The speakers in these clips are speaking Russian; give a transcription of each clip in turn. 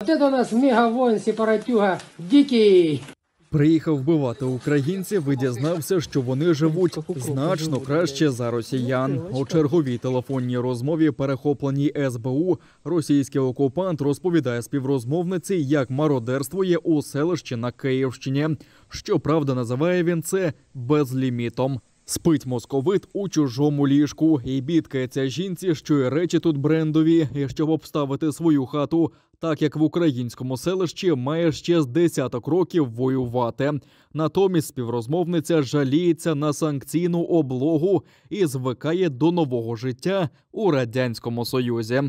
Вот это у нас мегавоин, сепаратюга, дикий. Приїхав вбивати українців і дізнався, що вони живуть значно краще за росіян. У черговій телефонній розмові, перехопленій СБУ, російський окупант розповідає співрозмовниці, як мародерствує у селищі на Київщині. Щоправда, називає він це безлімітом. Спить московит у чужому ліжку і бідкається жінці, що і речі тут брендові, і щоб обставити свою хату, так як в українському селищі має ще з десяток років воювати. Натомість співрозмовниця жаліється на санкційну облогу і звикає до нового життя у Радянському Союзі.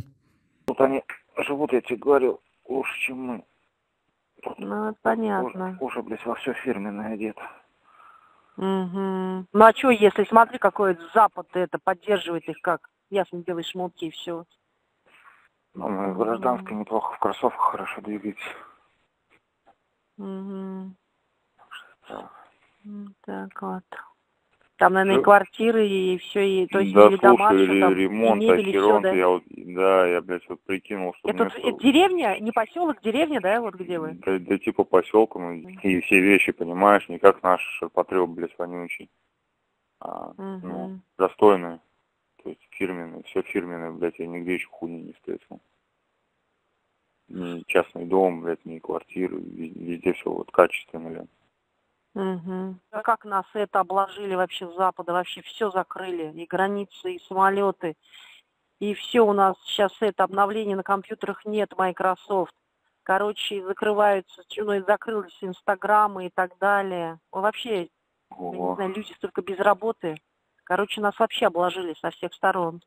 Тут они живут, я тебе говорю, лучше, чем мы. Ну, понятно. Уже, блядь, во все фирменное одето. Угу. Ну, а что, если, смотри, какой Запад это поддерживает их, как ясно делай шмотки и все. Ну, мы в гражданской неплохо, в кроссовках хорошо двигаемся. Угу. Да. Так вот. Там, наверное, и Всё. квартиры, и все, и то есть Да, или дома, слушай, что там, и ремонт, мебель, и все, ахеронт, да? я, блядь, вот прикинул, что Это, это деревня, не поселок, деревня, да, вот где вы? да типа поселка, ну, и все вещи, понимаешь, не как наш ширпотреб, блядь, вонючий, а, ну, достойные, то есть фирменные, все фирменное, блядь, я нигде еще хуйни не встретил. Ни частный дом, блядь, ни квартиры, везде все вот качественно, блядь. Угу. А как нас это обложили вообще с Запада, вообще все закрыли, и границы, и самолеты, и все у нас сейчас это обновление на компьютерах нет, Microsoft. Короче, закрываются, ну и закрылись Инстаграмы и так далее. Вообще, я не знаю, люди столько без работы. Короче, нас вообще обложили со всех сторон.